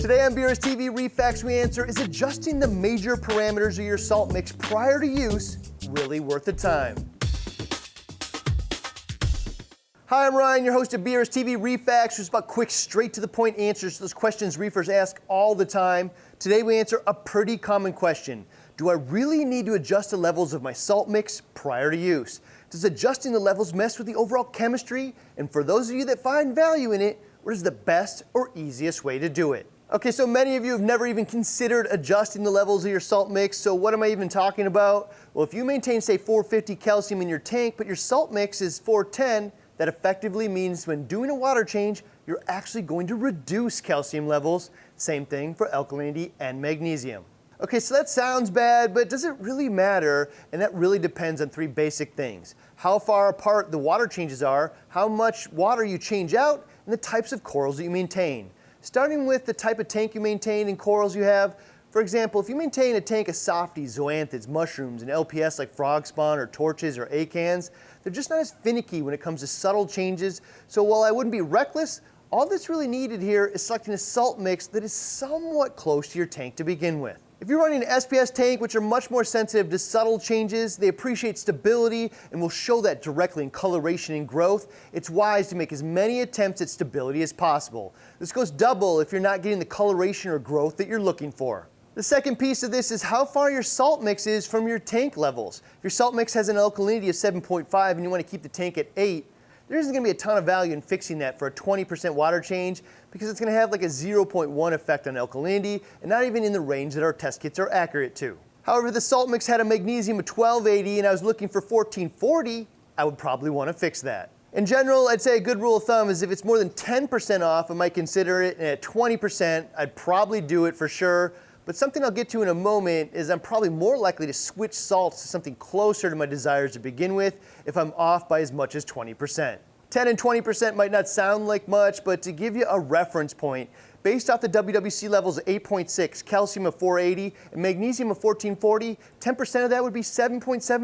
Today on BRStv Reef FAQs, we answer, is adjusting the major parameters of your salt mix prior to use really worth the time? Hi, I'm Ryan, your host of BRStv Reef FAQs, which is about quick, straight to the point answers to those questions reefers ask all the time. Today we answer a pretty common question. Do I really need to adjust the levels of my salt mix prior to use? Does adjusting the levels mess with the overall chemistry? And for those of you that find value in it, what is the best or easiest way to do it? Okay, so many of you have never even considered adjusting the levels of your salt mix, so what am I even talking about? Well, if you maintain, say, 450 calcium in your tank, but your salt mix is 410, that effectively means when doing a water change, you're actually going to reduce calcium levels. Same thing for alkalinity and magnesium. Okay, so that sounds bad, but does it really matter? And that really depends on three basic things. How far apart the water changes are, how much water you change out, and the types of corals that you maintain. Starting with the type of tank you maintain and corals you have. For example, if you maintain a tank of softies, zoanthids, mushrooms, and LPS like frog spawn or torches or acans, they're just not as finicky when it comes to subtle changes. So while I wouldn't be reckless, all that's really needed here is selecting a salt mix that is somewhat close to your tank to begin with. If you're running an SPS tank, which are much more sensitive to subtle changes, they appreciate stability and will show that directly in coloration and growth, it's wise to make as many attempts at stability as possible. This goes double if you're not getting the coloration or growth that you're looking for. The second piece of this is how far your salt mix is from your tank levels. If your salt mix has an alkalinity of 7.5 and you want to keep the tank at 8, there isn't going to be a ton of value in fixing that for a 20% water change because it's going to have like a 0.1 effect on alkalinity and not even in the range that our test kits are accurate to. However, if the salt mix had a magnesium of 1280 and I was looking for 1440, I would probably want to fix that. In general, I'd say a good rule of thumb is if it's more than 10% off, I might consider it, and at 20%, I'd probably do it for sure. But something I'll get to in a moment is I'm probably more likely to switch salts to something closer to my desires to begin with if I'm off by as much as 20%. 10 and 20% might not sound like much, but to give you a reference point, based off the WWC levels of 8.6, calcium of 480, and magnesium of 1440, 10% of that would be 7.7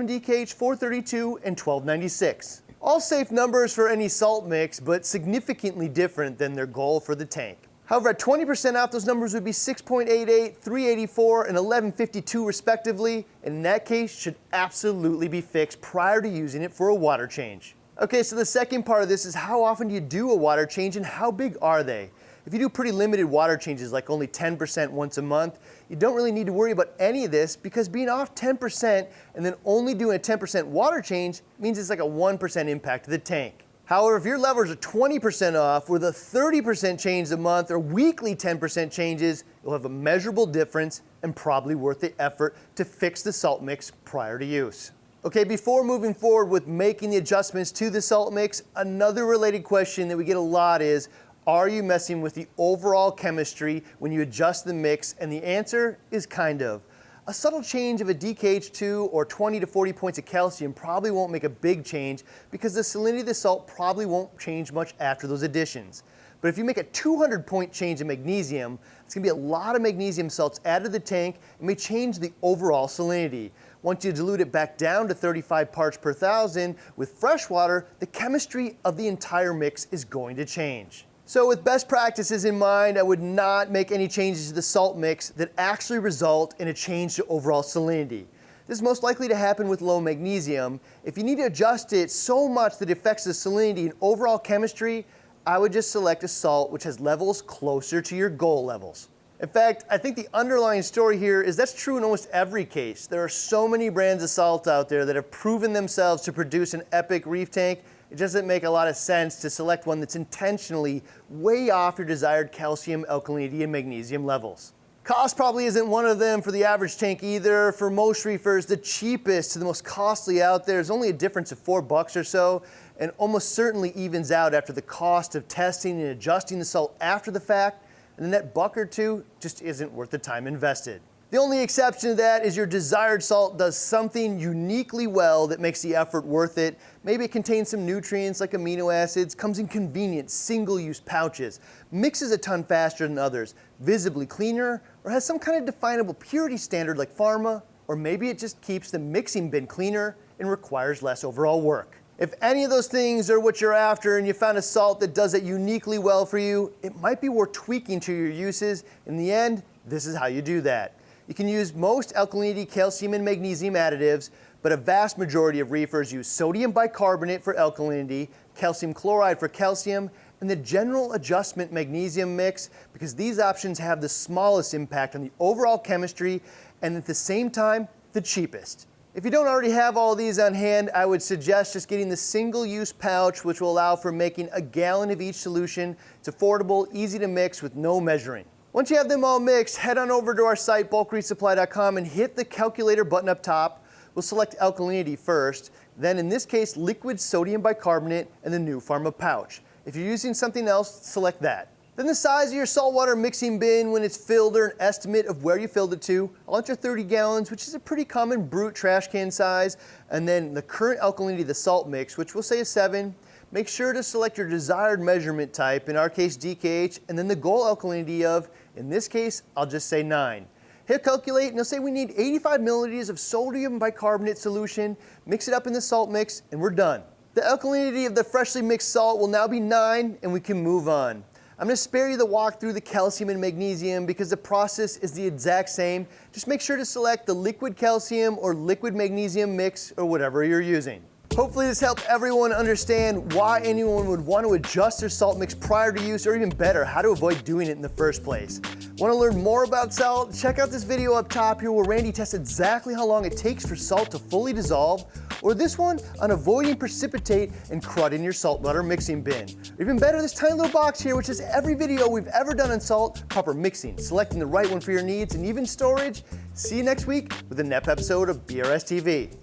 DKH, 432, and 1296. All safe numbers for any salt mix, but significantly different than their goal for the tank. However, at 20% off, those numbers would be 6.88, 384, and 1152 respectively, and in that case, should absolutely be fixed prior to using it for a water change. Okay, so the second part of this is how often do you do a water change and how big are they? If you do pretty limited water changes, like only 10% once a month, you don't really need to worry about any of this because being off 10% and then only doing a 10% water change means it's like a 1% impact to the tank. However, if your levels are 20% off with a 30% change a month or weekly 10% changes, you'll have a measurable difference and probably worth the effort to fix the salt mix prior to use. Okay, before moving forward with making the adjustments to the salt mix, another related question that we get a lot is, are you messing with the overall chemistry when you adjust the mix? And the answer is kind of. A subtle change of a DKH2 or 20 to 40 points of calcium probably won't make a big change because the salinity of the salt probably won't change much after those additions. But if you make a 200-point change in magnesium, it's going to be a lot of magnesium salts added to the tank and may change the overall salinity. Once you dilute it back down to 35 parts per thousand with fresh water, the chemistry of the entire mix is going to change. So with best practices in mind, I would not make any changes to the salt mix that actually result in a change to overall salinity. This is most likely to happen with low magnesium. If you need to adjust it so much that it affects the salinity and overall chemistry, I would just select a salt which has levels closer to your goal levels. In fact, I think the underlying story here is that's true in almost every case. There are so many brands of salt out there that have proven themselves to produce an epic reef tank. It doesn't make a lot of sense to select one that's intentionally way off your desired calcium, alkalinity, and magnesium levels. Cost probably isn't one of them for the average tank either. For most reefers, the cheapest to the most costly out there is only a difference of $4 or so, and almost certainly evens out after the cost of testing and adjusting the salt after the fact, and the net buck or two just isn't worth the time invested. The only exception to that is your desired salt does something uniquely well that makes the effort worth it. Maybe it contains some nutrients like amino acids, comes in convenient single-use pouches, mixes a ton faster than others, visibly cleaner, or has some kind of definable purity standard like pharma, or maybe it just keeps the mixing bin cleaner and requires less overall work. If any of those things are what you're after and you found a salt that does it uniquely well for you, it might be worth tweaking to your uses. In the end, this is how you do that. You can use most alkalinity, calcium, and magnesium additives, but a vast majority of reefers use sodium bicarbonate for alkalinity, calcium chloride for calcium, and the general adjustment magnesium mix, because these options have the smallest impact on the overall chemistry and at the same time, the cheapest. If you don't already have all these on hand, I would suggest just getting the single-use pouch, which will allow for making a gallon of each solution. It's affordable, easy to mix with no measuring. Once you have them all mixed, head on over to our site, bulkresupply.com, and hit the calculator button up top. We'll select alkalinity first, then in this case, liquid sodium bicarbonate and the new pharma pouch. If you're using something else, select that. Then the size of your saltwater mixing bin when it's filled, or an estimate of where you filled it to. I'll enter 30 gallons, which is a pretty common brute trash can size. And then the current alkalinity of the salt mix, which we'll say is 7. Make sure to select your desired measurement type, in our case DKH, and then the goal alkalinity of, in this case, I'll just say 9. Hit calculate, and it'll say we need 85 milliliters of sodium bicarbonate solution. Mix it up in the salt mix, and we're done. The alkalinity of the freshly mixed salt will now be 9, and we can move on. I'm going to spare you the walk through the calcium and magnesium because the process is the exact same. Just make sure to select the liquid calcium or liquid magnesium mix or whatever you're using. Hopefully this helped everyone understand why anyone would want to adjust their salt mix prior to use, or even better, how to avoid doing it in the first place. Want to learn more about salt? Check out this video up top here where Randy tests exactly how long it takes for salt to fully dissolve, or this one on avoiding precipitate and crud in your saltwater mixing bin. Or even better, this tiny little box here which is every video we've ever done on salt, proper mixing, selecting the right one for your needs, and even storage. See you next week with the next episode of BRStv.